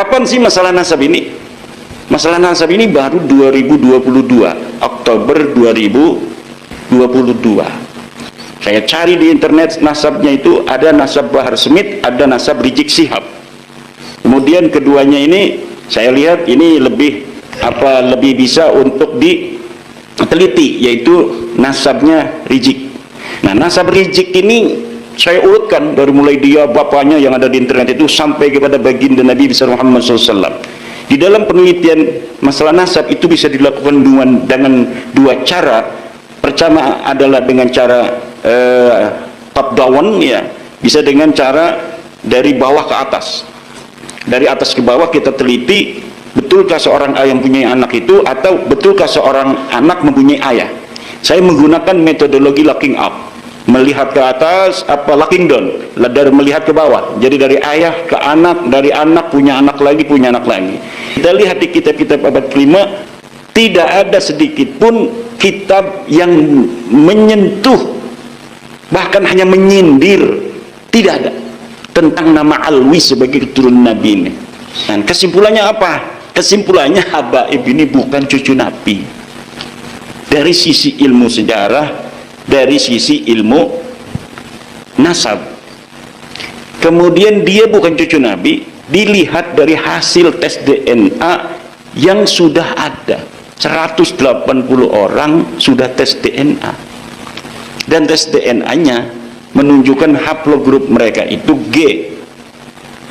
Kapan sih masalah nasab ini? Masalah nasab ini baru 2022, Oktober 2022. Saya cari di internet nasabnya itu, ada nasab Bahar Smith, ada nasab Rizik Syihab. Kemudian keduanya ini saya lihat ini lebih bisa untuk diteliti, yaitu nasabnya Rizik. Nah, nasab Rizik ini saya urutkan dari mulai dia bapaknya yang ada di internet itu sampai kepada baginda Nabi besar Muhammad SAW. Di dalam penelitian masalah nasab itu bisa dilakukan dengan dua cara. Pertama adalah dengan cara top down, ya, bisa dengan cara dari bawah ke atas. Dari atas ke bawah kita teliti, betulkah seorang ayah mempunyai anak itu, atau betulkah seorang anak mempunyai ayah. Saya menggunakan metodologi looking up, melihat ke atas, looking down, dari melihat ke bawah. Jadi dari ayah ke anak, dari anak punya anak lagi, punya anak lagi. Kita lihat di kitab-kitab abad kelima, tidak ada sedikit pun kitab yang menyentuh, bahkan hanya menyindir, tidak ada, tentang nama Alwi sebagai keturunan Nabi ini. Dan kesimpulannya apa? Kesimpulannya Habaib ini bukan cucu Nabi. Dari sisi ilmu sejarah, dari sisi ilmu nasab. Kemudian dia bukan cucu Nabi, dilihat dari hasil tes DNA yang sudah ada. 180 orang sudah tes DNA. Dan tes DNA-nya menunjukkan haplogrup mereka itu G.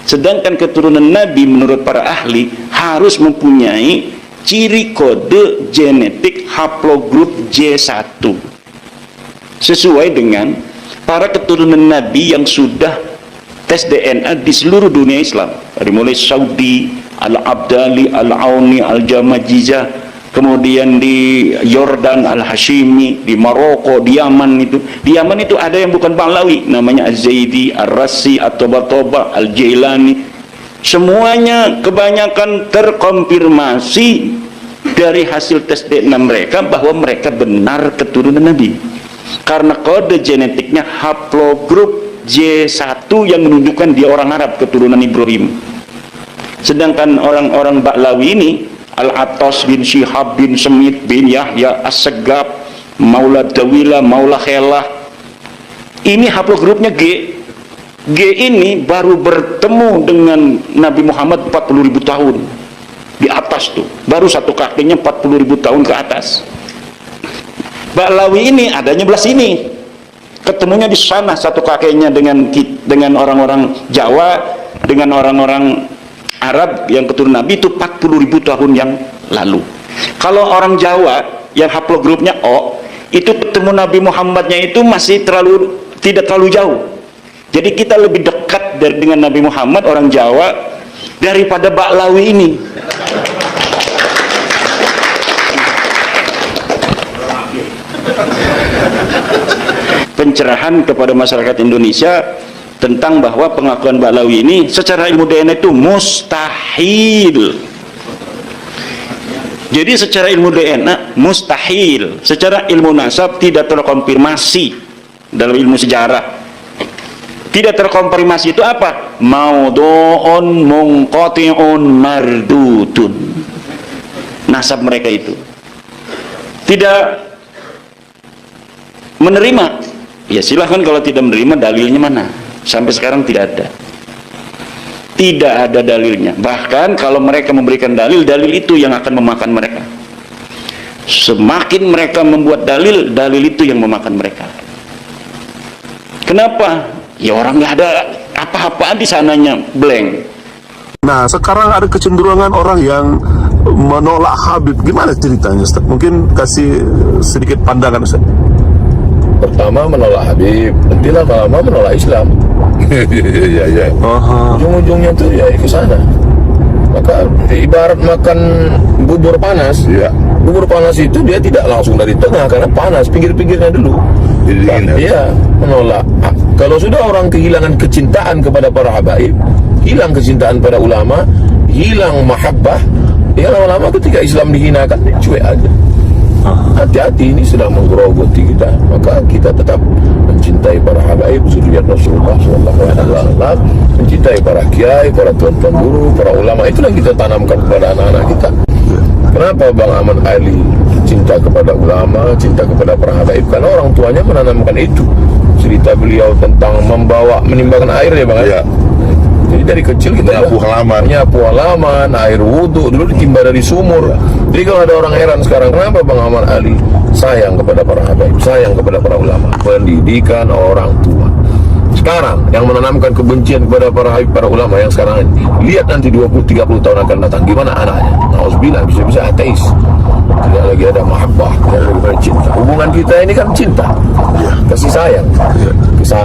Sedangkan keturunan Nabi menurut para ahli harus mempunyai ciri kode genetik haplogrup J1 sesuai dengan para keturunan Nabi yang sudah tes DNA di seluruh dunia Islam, dari mulai Saudi, Al-Abdali, Al-Auni, Al-Jamajizah, kemudian di Yordan, Al-Hashimi, di Maroko, di Yaman itu. Di Yaman itu ada yang bukan Pahlawi, namanya Az-Zaidi, Ar-Rasi, At-Toba-Toba, Al-Jailani. Semuanya kebanyakan terkonfirmasi dari hasil tes DNA mereka bahwa mereka benar keturunan Nabi. Karena kode genetiknya haplogrup J1 yang menunjukkan dia orang Arab, keturunan Ibrahim. Sedangkan orang-orang Ba'lawi ini, Al-Atas bin Syihab bin Semit bin Yahya As-Segab, Maula Dawila, Maula Khelah, ini haplogrupnya G. G ini baru bertemu dengan Nabi Muhammad 40.000 tahun di atas tuh, baru satu kakinya 40.000 tahun ke atas. Ba'lawi ini adanya belah sini, ketemunya di sana satu kakinya dengan orang-orang Jawa, dengan orang-orang Arab yang keturunan Nabi itu 40.000 tahun yang lalu. Kalau orang Jawa yang haplogrupnya O, itu ketemu Nabi Muhammadnya itu masih tidak terlalu jauh. Jadi kita lebih dekat dengan Nabi Muhammad orang Jawa daripada Ba'lawi ini. Pencerahan kepada masyarakat Indonesia tentang bahwa pengakuan Ba'lawi ini secara ilmu DNA itu mustahil. Jadi secara ilmu DNA mustahil, secara ilmu nasab tidak terkonfirmasi. Dalam ilmu sejarah tidak terkonfirmasi itu apa? Maudhu'un munqati'un mardudun. Nasab mereka itu tidak menerima. Ya silahkan kalau tidak menerima, dalilnya mana? Sampai sekarang tidak ada. Tidak ada dalilnya. Bahkan kalau mereka memberikan dalil, dalil itu yang akan memakan mereka. Semakin mereka membuat dalil, dalil itu yang memakan mereka. Kenapa? Ya orang nggak ada apa-apaan di sananya, blank. Nah, sekarang ada kecenderungan orang yang menolak Habib. Gimana ceritanya, Ustaz? Mungkin kasih sedikit pandangan, Ustaz. Pertama menolak Habib, nanti lama-lama menolak Islam. Iya. Ujung-ujungnya tuh ya ke sana. Maka ibarat makan bubur panas. Ya. Bubur panas itu dia tidak langsung dari tengah karena panas, pinggir-pinggirnya dulu. Iya, menolak. Kalau sudah orang kehilangan kecintaan kepada para habaib, hilang kecintaan pada ulama, hilang mahabbah, ya lama-lama ketika Islam dihinakan, cuek aja. Hati-hati, ini sedang menggerogoti kita. Maka kita tetap mencintai para habaib zuriat Rasulullah SAW, mencintai para kiai, para tuan-tuan guru, para ulama. Itulah yang kita tanamkan kepada anak-anak kita. Kenapa Bang Ahmad Ali cinta kepada ulama, cinta kepada para habaib? Karena orang tuanya menanamkan itu. Cerita beliau tentang menimbangkan air ya Bang. Ya. Jadi dari kecil kita nyapu halaman, air wudhu dulu ditimba dari sumur. Jadi kalau ada orang heran sekarang, kenapa Bang Ahmad Ali sayang kepada para habaib, sayang kepada para ulama? Pendidikan orang tua. Sekarang yang menanamkan kebencian kepada para habaib, para ulama yang sekarang ini, lihat nanti 20-30 tahun akan datang gimana anaknya. Nauzubillah, bisa-bisa ateis. Tidak lagi ada mahabbah, tidak lagi ada cinta. Hubungan kita ini kan cinta, kasih sayang,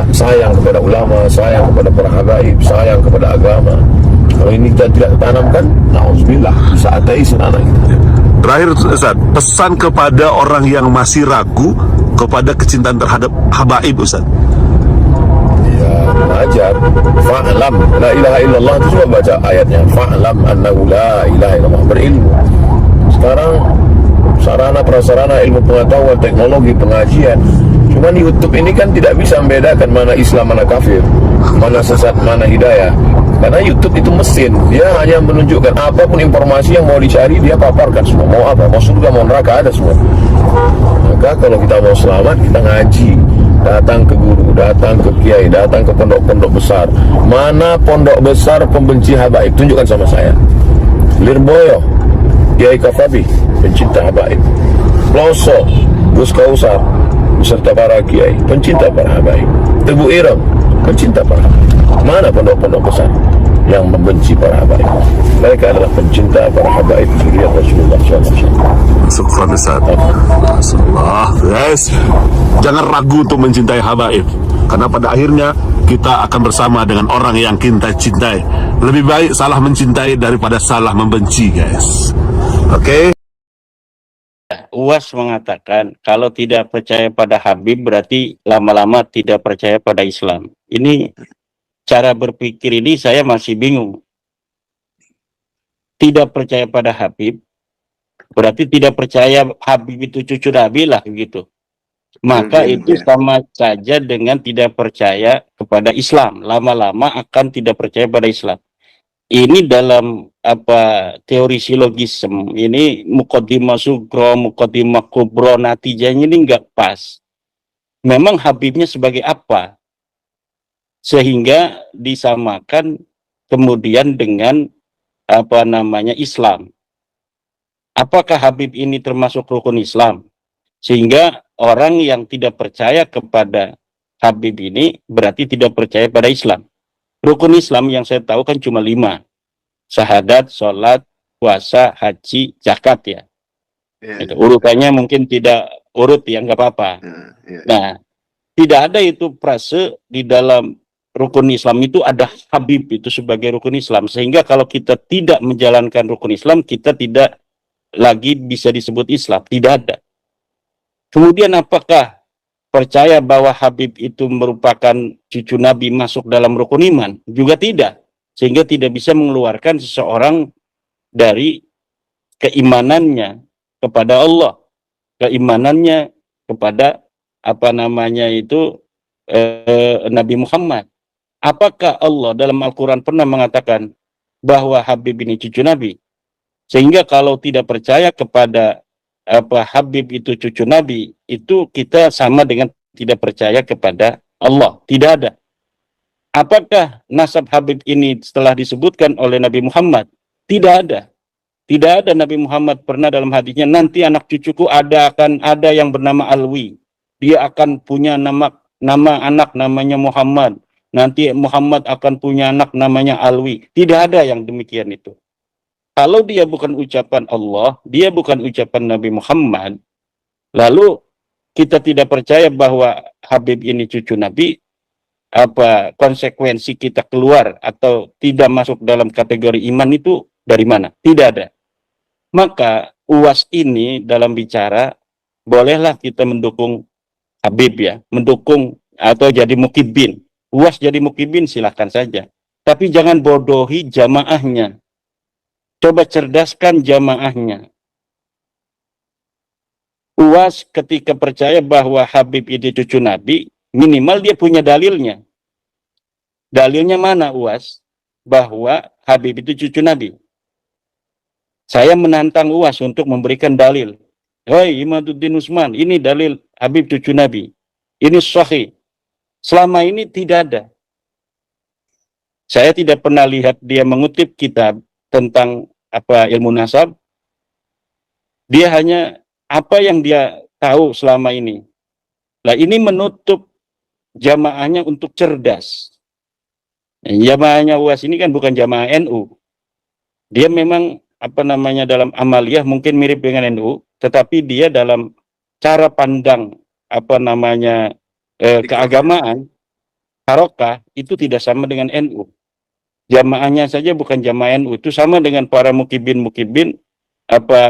sayang kepada ulama, sayang kepada para habaib, sayang kepada agama. Kalau ini kita tidak tanamkan, nauzubillah, bisa ateis anak kita. Terakhir Ustaz, pesan kepada orang yang masih ragu kepada kecintaan terhadap habaib Ustaz. Ya, belajar. Fa'lam la ilaha illallah, itu cuma baca ayatnya. Fa'lam annahu la ilaha illallah, berilmu. Sekarang sarana prasarana ilmu pengetahuan, teknologi, pengajian. Cuman YouTube ini kan tidak bisa membedakan mana Islam, mana kafir, mana sesat, mana hidayah. Karena YouTube itu mesin, dia hanya menunjukkan apapun informasi yang mau dicari, dia paparkan semua. Mau apa, mau surga, mau neraka, ada semua. Maka kalau kita mau selamat, kita ngaji, datang ke guru, datang ke kiai, datang ke pondok-pondok besar. Mana pondok besar pembenci habaib? Tunjukkan sama saya. Lirboyo, Kiai Kafabi, pencinta habaib. Pelosok, Gus Kausar, beserta para kiai, pencinta para habaib. Tebu Ireng, pencinta para habaib. Mana pondok-pondok besar yang membenci para habaib? Mereka adalah pencinta para habaib zuriat Rasulullah SAW. Syukran Ustaz. Rasulullah. Guys, jangan ragu untuk mencintai habaib. Karena pada akhirnya kita akan bersama dengan orang yang kita cintai. Lebih baik salah mencintai daripada salah membenci, guys. Oke. UAS mengatakan kalau tidak percaya pada Habib berarti lama-lama tidak percaya pada Islam. Ini cara berpikir ini saya masih bingung. Tidak percaya pada Habib berarti tidak percaya Habib itu cucu Nabi lah gitu. Maka itu sama saja dengan tidak percaya kepada Islam. Lama-lama akan tidak percaya pada Islam. Ini dalam teori silogisme ini muqaddimah sugro, muqaddimah kubro, natijahnya ini nggak pas. Memang Habibnya sebagai apa? Sehingga disamakan kemudian dengan Islam. Apakah Habib ini termasuk rukun Islam? Sehingga orang yang tidak percaya kepada Habib ini berarti tidak percaya pada Islam. Rukun Islam yang saya tahu kan cuma 5. Syahadat, sholat, puasa, haji, zakat ya. Urutannya mungkin tidak urut ya, nggak apa-apa. Nah, tidak ada itu frase di dalam rukun Islam itu ada Habib itu sebagai rukun Islam. Sehingga kalau kita tidak menjalankan rukun Islam, kita tidak lagi bisa disebut Islam. Tidak ada. Kemudian apakah percaya bahwa Habib itu merupakan cucu Nabi masuk dalam rukun iman? Juga tidak. Sehingga tidak bisa mengeluarkan seseorang dari keimanannya kepada Allah. Keimanannya kepada Nabi Muhammad. Apakah Allah dalam Al-Quran pernah mengatakan bahwa Habib ini cucu Nabi? Sehingga kalau tidak percaya kepada Habib itu cucu Nabi, itu kita sama dengan tidak percaya kepada Allah. Tidak ada. Apakah nasab Habib ini setelah disebutkan oleh Nabi Muhammad? Tidak ada. Tidak ada Nabi Muhammad pernah dalam hadisnya, nanti anak cucuku akan ada yang bernama Alwi. Dia akan punya nama anak namanya Muhammad. Nanti Muhammad akan punya anak namanya Alwi. Tidak ada yang demikian itu. Kalau dia bukan ucapan Allah, dia bukan ucapan Nabi Muhammad, lalu kita tidak percaya bahwa Habib ini cucu Nabi, konsekuensi kita keluar atau tidak masuk dalam kategori iman itu dari mana? Tidak ada. Maka UAS ini dalam bicara, bolehlah kita mendukung Habib ya, mendukung atau jadi mukibin. UAS jadi mukibin silahkan saja. Tapi jangan bodohi jamaahnya. Coba cerdaskan jamaahnya. UAS ketika percaya bahwa Habib itu cucu Nabi, minimal dia punya dalilnya. Dalilnya mana UAS? Bahwa Habib itu cucu Nabi. Saya menantang UAS untuk memberikan dalil. Hei Imaduddin Usman, ini dalil Habib cucu Nabi. Ini sahih. Selama ini tidak ada. Saya tidak pernah lihat dia mengutip kitab tentang ilmu nasab. Dia hanya apa yang dia tahu selama ini. Nah, ini menutup jamaahnya untuk cerdas. Jamaahnya UAS ini kan bukan jamaah NU. Dia memang dalam amaliyah mungkin mirip dengan NU, tetapi dia dalam cara pandang keagamaan harokah itu tidak sama dengan NU. Jamaahnya saja bukan jamaah NU, itu sama dengan para mukibin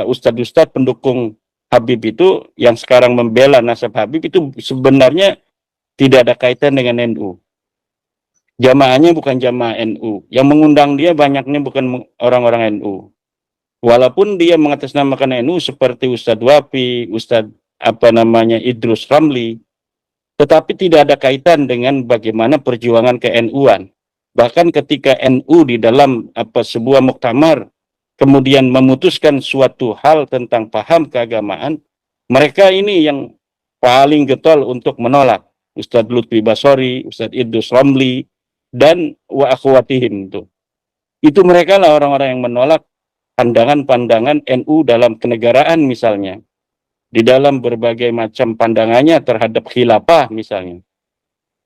ustadz-ustadz pendukung Habib itu yang sekarang membela nasab Habib itu sebenarnya tidak ada kaitan dengan NU. Jamaahnya bukan jamaah NU. Yang mengundang dia banyaknya bukan orang-orang NU. Walaupun dia mengatasnamakan NU seperti Ustadz Wafi, Ustadz Idrus Ramli, tetapi tidak ada kaitan dengan bagaimana perjuangan ke-NU-an. Bahkan ketika NU di dalam sebuah muktamar kemudian memutuskan suatu hal tentang paham keagamaan, mereka ini yang paling getol untuk menolak. Ustadz Lutfi Basori, Ustadz Idrus Ramli, dan wa akhwatihim itu. Itu mereka lah orang-orang yang menolak pandangan-pandangan NU dalam kenegaraan misalnya. Di dalam berbagai macam pandangannya terhadap khilafah misalnya.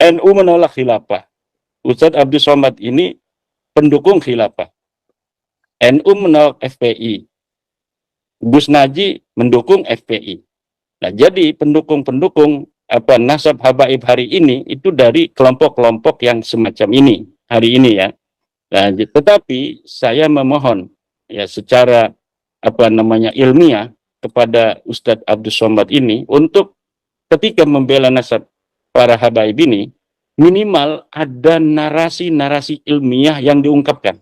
NU menolak khilafah. Ustadz Abdul Somad ini pendukung khilafah. NU menolak FPI. Gus Naji mendukung FPI. Nah, jadi pendukung-pendukung nasab habaib hari ini itu dari kelompok-kelompok yang semacam ini hari ini ya. Nah, tetapi saya memohon ya secara ilmiah kepada Ustadz Abdul Somad ini untuk ketika membela nasab para habaib ini minimal ada narasi-narasi ilmiah yang diungkapkan.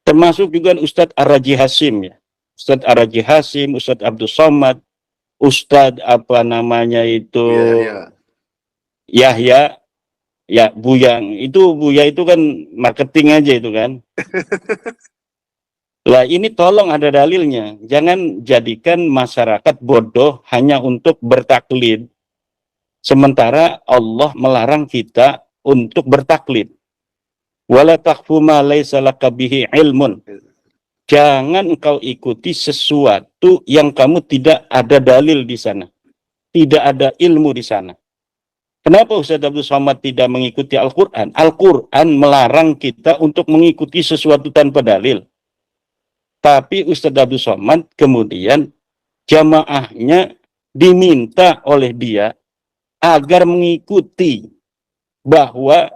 Termasuk juga Ustadz Ar-Raji Hasim ya. Ustadz Ar-Raji Hasim, Ustadz Abdul Somad, Ustadz Yahya, ya Buya itu kan marketing aja itu kan. Lah ini tolong ada dalilnya. Jangan jadikan masyarakat bodoh hanya untuk bertaklid. Sementara Allah melarang kita untuk bertaklid. Wala taqfu ma laysa laka bihi ilmun. Jangan engkau ikuti sesuatu yang kamu tidak ada dalil di sana. Tidak ada ilmu di sana. Kenapa Ustaz Abdul Somad tidak mengikuti Al-Quran? Al-Quran melarang kita untuk mengikuti sesuatu tanpa dalil. Tapi Ustaz Abdul Somad kemudian jamaahnya diminta oleh dia agar mengikuti bahwa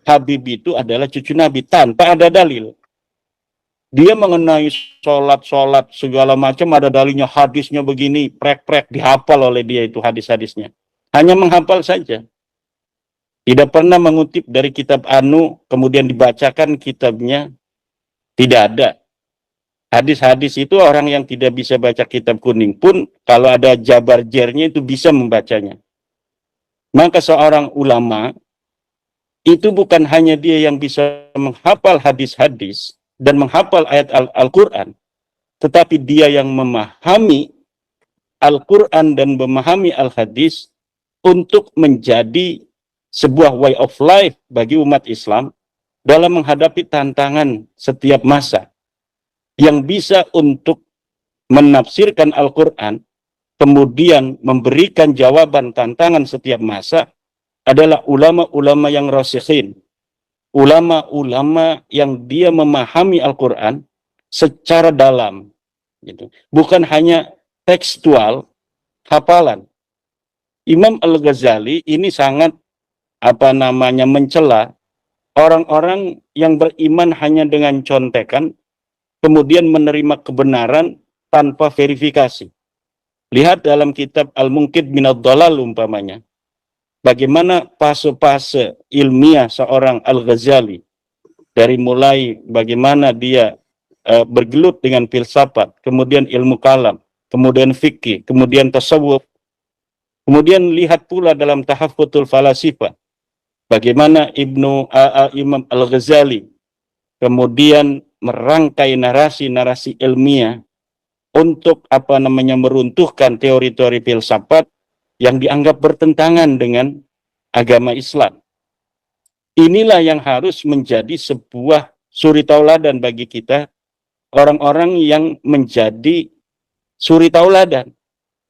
Habib itu adalah cucu Nabi tanpa ada dalil. Dia mengenai sholat segala macam ada dalilnya, hadisnya begini, prek-prek dihafal oleh dia itu hadis-hadisnya. Hanya menghafal saja. Tidak pernah mengutip dari kitab Anu kemudian dibacakan kitabnya. Tidak ada. Hadis-hadis itu orang yang tidak bisa baca kitab kuning pun kalau ada jabar jernya itu bisa membacanya. Maka seorang ulama itu bukan hanya dia yang bisa menghafal hadis-hadis dan menghafal ayat Al-Quran, tetapi dia yang memahami Al-Quran dan memahami Al-Hadis untuk menjadi sebuah way of life bagi umat Islam dalam menghadapi tantangan setiap masa, yang bisa untuk menafsirkan Al-Quran, kemudian memberikan jawaban tantangan setiap masa, adalah ulama-ulama yang rasikhin, ulama-ulama yang dia memahami Al-Quran secara dalam, gitu. Bukan hanya tekstual, hafalan. Imam Al-Ghazali ini sangat mencela orang-orang yang beriman hanya dengan contekan, kemudian menerima kebenaran tanpa verifikasi. Lihat dalam kitab Al-Munqidh Minadh Dhalal umpamanya. Bagaimana fase-fase ilmiah seorang Al-Ghazali. Dari mulai bagaimana dia bergelut dengan filsafat, kemudian ilmu kalam, kemudian fikih, kemudian tasawuf. Kemudian lihat pula dalam Tahaffutul Falasifah, bagaimana Imam Al-Ghazali kemudian merangkai narasi-narasi ilmiah untuk meruntuhkan teori-teori filsafat yang dianggap bertentangan dengan agama Islam. Inilah yang harus menjadi sebuah suri tauladan bagi kita, orang-orang yang menjadi suri tauladan.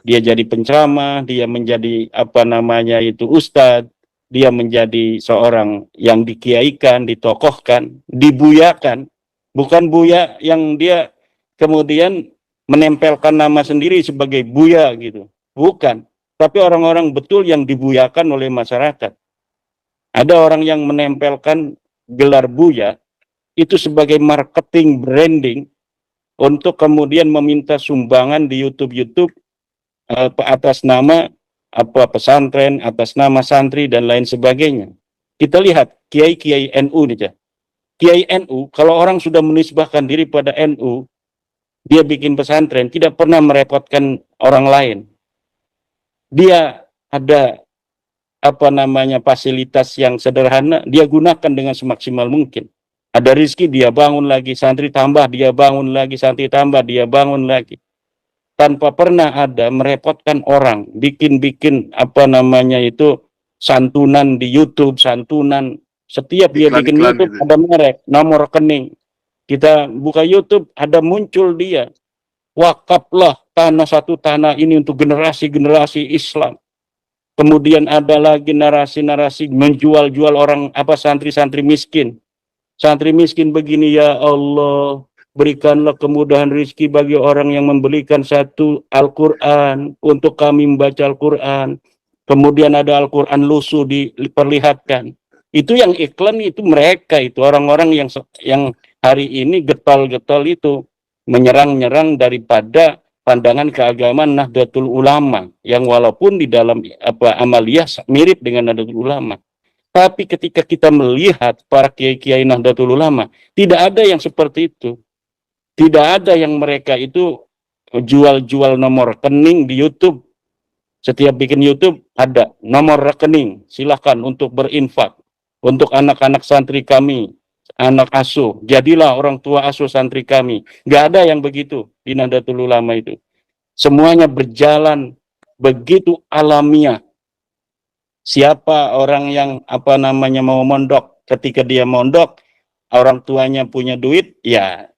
Dia jadi penceramah, dia menjadi ustadz, dia menjadi seorang yang dikiaikan, ditokohkan, dibuyakan. Bukan buya yang dia kemudian menempelkan nama sendiri sebagai buya gitu. Bukan. Tapi orang-orang betul yang dibuyakan oleh masyarakat. Ada orang yang menempelkan gelar buya itu sebagai marketing branding untuk kemudian meminta sumbangan di YouTube atas nama pesantren, atas nama santri dan lain sebagainya. Kita lihat kiai-kiai NU nih, kiai NU kalau orang sudah menisbahkan diri pada NU, dia bikin pesantren tidak pernah merepotkan orang lain. Dia ada fasilitas yang sederhana, dia gunakan dengan semaksimal mungkin. Ada rezeki dia bangun lagi, santri tambah dia bangun lagi, santri tambah dia bangun lagi. Tanpa pernah ada merepotkan orang, bikin santunan di YouTube, santunan setiap dia bikin YouTube gitu. Ada merek, nomor rekening. Kita buka YouTube, ada muncul dia. Wakaflah satu tanah ini untuk generasi-generasi Islam. Kemudian ada lagi narasi-narasi menjual-jual orang santri-santri miskin. Santri miskin begini, ya Allah, berikanlah kemudahan rezeki bagi orang yang membelikan satu Al-Quran untuk kami membaca Al-Quran. Kemudian ada Al-Quran lusuh diperlihatkan. Itu yang iklan itu mereka itu orang-orang yang hari ini getol-getol itu menyerang-nyerang daripada pandangan keagamaan Nahdlatul Ulama yang walaupun di dalam amaliyah mirip dengan Nahdlatul Ulama. Tapi ketika kita melihat para kiai-kiai Nahdlatul Ulama, tidak ada yang seperti itu. Tidak ada yang mereka itu jual-jual nomor rekening di YouTube. Setiap bikin YouTube ada nomor rekening. Silakan untuk berinfak. Untuk anak-anak santri kami, anak asuh. Jadilah orang tua asuh santri kami. Nggak ada yang begitu di Nahdlatul Ulama itu. Semuanya berjalan begitu alamiah. Siapa orang yang mau mondok, ketika dia mondok, orang tuanya punya duit, ya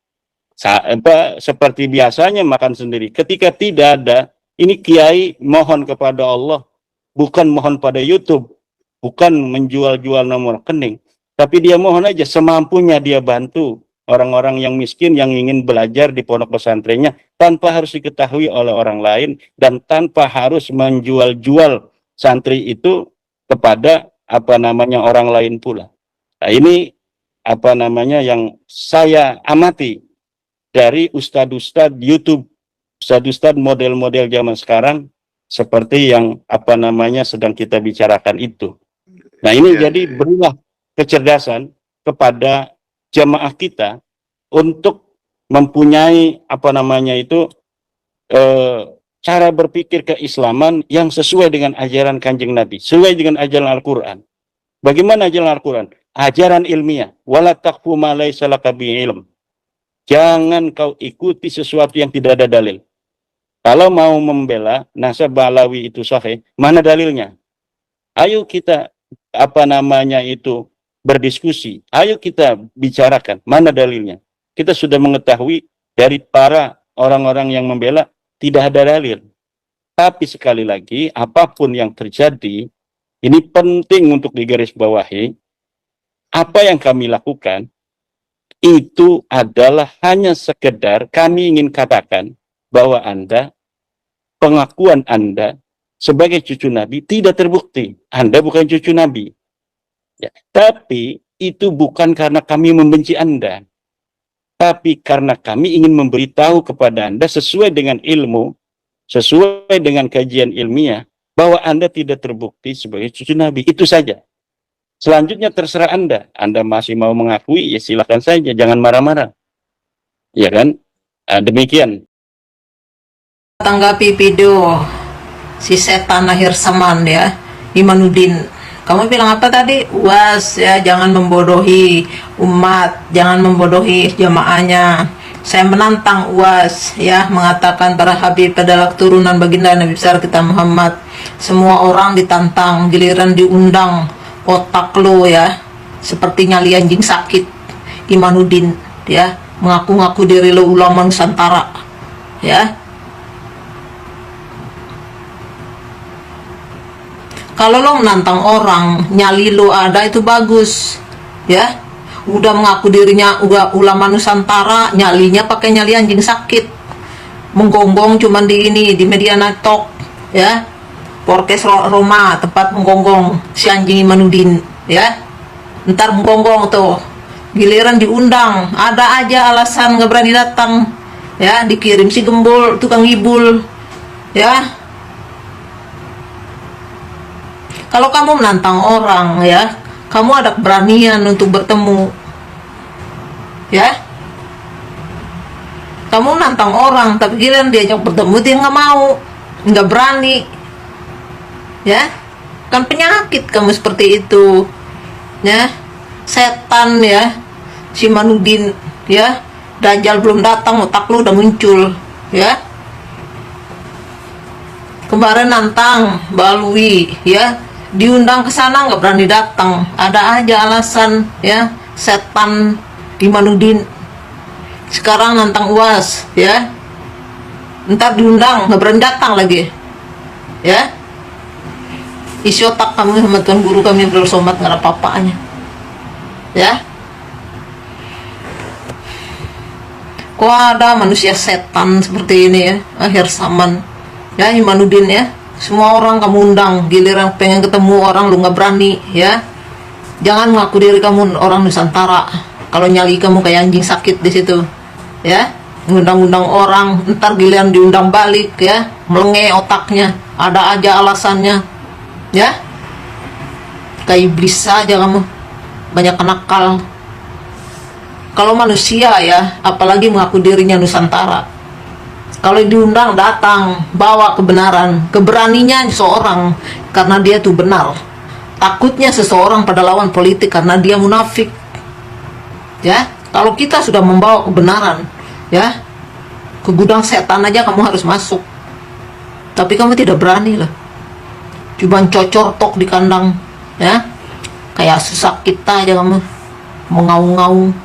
seperti biasanya makan sendiri. Ketika tidak ada, ini kiai mohon kepada Allah, bukan mohon pada YouTube, bukan menjual-jual nomor rekening, tapi dia mohon aja semampunya dia bantu orang-orang yang miskin yang ingin belajar di pondok pesantrennya tanpa harus diketahui oleh orang lain dan tanpa harus menjual-jual santri itu kepada orang lain pula. Nah, ini yang saya amati dari ustadz-ustadz YouTube, ustadz-ustadz model-model zaman sekarang seperti yang sedang kita bicarakan itu. Nah, ini jadi berilah kecerdasan kepada jamaah kita untuk mempunyai cara berpikir keislaman yang sesuai dengan ajaran Kanjeng Nabi, sesuai dengan ajaran Al-Quran. Bagaimana ajaran Al-Quran? Ajaran ilmiah. Wala taqfu ma laysa laka bihi ilm. Jangan kau ikuti sesuatu yang tidak ada dalil. Kalau mau membela nasab Balawi itu sahih, mana dalilnya? Ayo kita berdiskusi. Ayo kita bicarakan mana dalilnya. Kita sudah mengetahui dari para orang-orang yang membela tidak ada dalil. Tapi sekali lagi, apapun yang terjadi, ini penting untuk digarisbawahi. Apa yang kami lakukan itu adalah hanya sekedar kami ingin katakan bahwa pengakuan Anda sebagai cucu Nabi tidak terbukti. Anda bukan cucu Nabi. Ya, tapi itu bukan karena kami membenci Anda. Tapi karena kami ingin memberitahu kepada Anda sesuai dengan ilmu, sesuai dengan kajian ilmiah, bahwa Anda tidak terbukti sebagai cucu Nabi. Itu saja. Selanjutnya terserah Anda. Anda masih mau mengakui, ya silakan saja. Jangan marah-marah. Ya kan? Demikian. Tanggapi video si setan akhir zaman ya, Imanuddin. Kamu bilang apa tadi? UAS ya, jangan membodohi umat, jangan membodohi jamaahnya. Saya menantang UAS ya, mengatakan para habib adalah keturunan baginda Nabi besar kita Muhammad. Semua orang ditantang, giliran diundang otak lo ya, seperti nyali anjing sakit. Imanuddin ya, mengaku-ngaku diri lo ulama Nusantara ya. Kalau lo menantang orang, nyali lo ada, itu bagus ya. Udah mengaku dirinya udah ulama Nusantara, nyalinya pakai nyali anjing sakit, menggonggong cuman di media talk ya, Podcast Roma, tempat menggonggong si anjing Imanuddin ya. Ntar menggonggong tuh, giliran diundang ada aja alasan nggak berani datang ya, dikirim si gembul, tukang ngibul ya. Kalau kamu menantang orang ya, kamu ada keberanian untuk bertemu ya. Kamu menantang orang, tapi giliran diajak bertemu dia nggak mau, nggak berani ya. Kan penyakit kamu seperti itu ya. Setan ya, si Imanuddin ya. Dajjal belum datang, otak lu udah muncul ya. Kemarin nantang Balwi ya, diundang ke sana nggak berani datang, ada aja alasan ya. Setan Imanuddin. Sekarang nantang UAS ya, ntar diundang nggak berani datang lagi ya. Isi otak kami sama tuan guru kami bersomat, nggak ada apa-apanya ya. Kok ada manusia setan seperti ini ya, akhir zaman ya, Imanuddin ya. Semua orang kamu undang, giliran pengen ketemu orang lu nggak berani ya. Jangan ngaku diri kamu orang Nusantara kalau nyali kamu kayak anjing sakit di situ ya. Ngundang-undang orang, ntar giliran diundang balik ya, melenge otaknya, ada aja alasannya ya. Kayak iblis saja kamu, banyak nakal. Kalau manusia ya, apalagi mengaku dirinya Nusantara, kalau diundang datang, bawa kebenaran, keberaninya seseorang karena dia tuh benar. Takutnya seseorang pada lawan politik karena dia munafik. Ya, kalau kita sudah membawa kebenaran, ya, ke gudang setan aja kamu harus masuk. Tapi kamu tidak berani lah. Cuma cocor tok di kandang, ya. Kayak susah kita aja kamu mengaung-ngaung.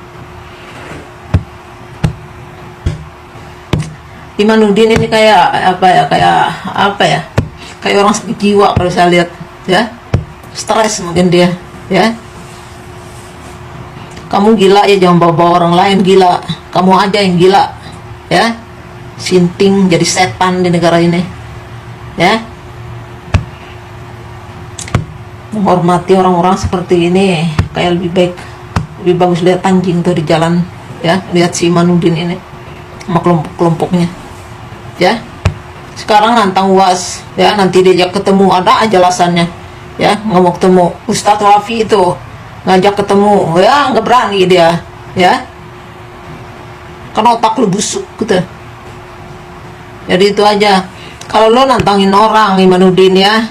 Imanuddin ini kayak apa ya, kayak orang sakit jiwa kalau saya lihat ya, stres mungkin dia ya. Kamu gila ya, jangan bawa orang lain gila, kamu aja yang gila ya. Sinting jadi setan di negara ini ya. Menghormati orang-orang seperti ini kayak lebih bagus lihat anjing tuh di jalan ya, lihat si Imanuddin ini sama kelompok-kelompoknya ya. Sekarang nantang UAS ya, nanti diajak ketemu ada aja alasannya ya, nggak mau ketemu. Ustadz Wafi itu ngajak ketemu ya, nggak berani dia ya, karena otak lu busuk gitu. Jadi itu aja. Kalau lo nantangin orang Imanuddin ya,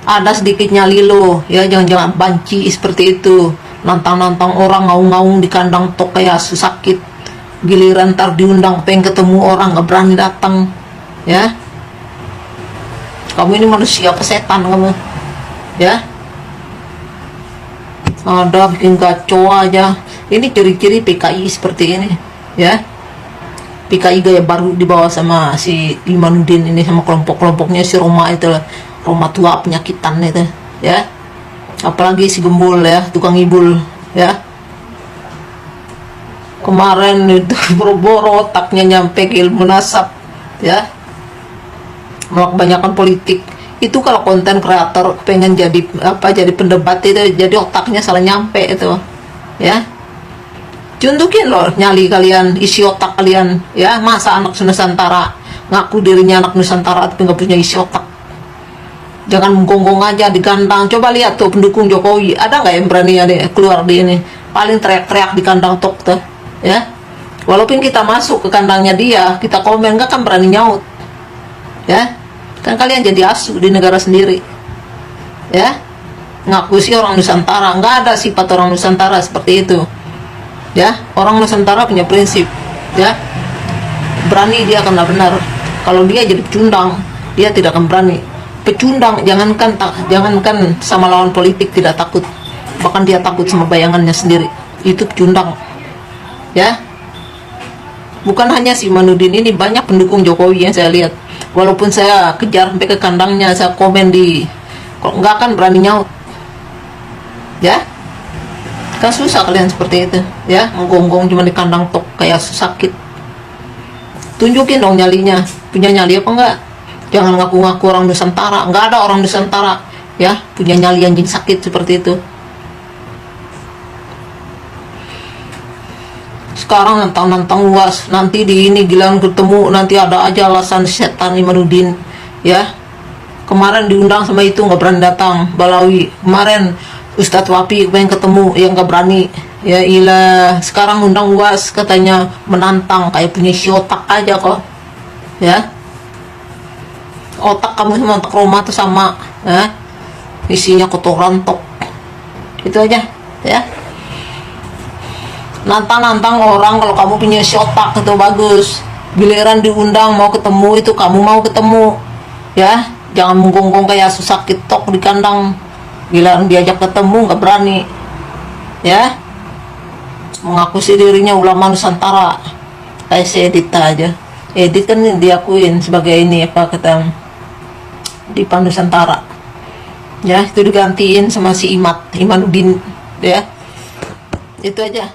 ada sedikit nyali lo ya, jangan banci seperti itu. Nantang-nantang orang ngaung-ngaung di kandang tok kayak sakit, giliran ntar diundang pengen ketemu orang nggak berani datang ya. Kamu ini manusia apa setan kamu ya. Ada bikin kacau aja. Ini ciri-ciri PKI seperti ini ya. PKI gaya baru dibawa sama si Imanuddin ini, sama kelompok-kelompoknya si Roma itu, Roma tua penyakitan itu ya. Apalagi si gembul ya, tukang ngibul ya. Kemarin itu boro-boro otaknya nyampe ke ilmu nasab ya, kebanyakan politik itu. Kalau konten kreator pengen jadi pendebat itu, jadi otaknya salah nyampe itu ya. Tunjukin loh nyali kalian, isi otak kalian ya. Masa anak Nusantara ngaku dirinya anak Nusantara tapi nggak punya isi otak. Jangan menggonggong aja di kandang. Coba lihat tuh pendukung Jokowi, ada nggak yang berani keluar di ini? Paling teriak-teriak di kandang tok tuh ya. Walaupun kita masuk ke kandangnya dia, kita komen, nggak kan berani nyaut Ya, kan kalian jadi asu di negara sendiri. Ya, ngaku sih orang Nusantara, nggak ada sifat orang Nusantara seperti itu. Ya, orang Nusantara punya prinsip. Ya, berani dia karena benar. Kalau dia jadi pecundang, dia tidak akan berani. Pecundang jangankan sama lawan politik tidak takut, bahkan dia takut sama bayangannya sendiri. Itu pecundang. Ya, bukan hanya si Manudin ini, banyak pendukung Jokowi yang saya lihat. Walaupun saya kejar sampai ke kandangnya, saya komen di, kok nggak akan berani nyaut. Ya, kan susah kalian seperti itu. Ya, menggonggong cuma di kandang tok kayak sakit. Tunjukin dong nyalinya, punya nyali apa enggak? Jangan ngaku-ngaku orang Nusantara, nggak ada orang Nusantara ya punya nyali anjing sakit seperti itu. Sekarang nantang-nantang luas, nanti di ini giliran ketemu nanti ada aja alasan setan Imanuddin ya. Kemarin diundang sama itu nggak berani datang, Balawi. Kemarin Ustadz Wapi pengen ketemu yang nggak berani. Ya ilah, sekarang undang UAS katanya menantang, kayak punya si otak aja kok. Ya, otak kamu sama otak Roma tuh sama, ya. Isinya kotoran tok. Itu aja, ya. Nantang-nantang orang kalau kamu punya si otak itu bagus. Giliran diundang mau ketemu itu kamu mau ketemu, ya. Jangan menggonggong kayak susah tok di kandang. Giliran diajak ketemu nggak berani, ya. Mengaku sih dirinya ulama Nusantara, kayak si Edita aja. Edit kan diakuin sebagai ini apa kata di Nusantara, ya. Itu digantiin sama si Imanuddin, ya. Itu aja.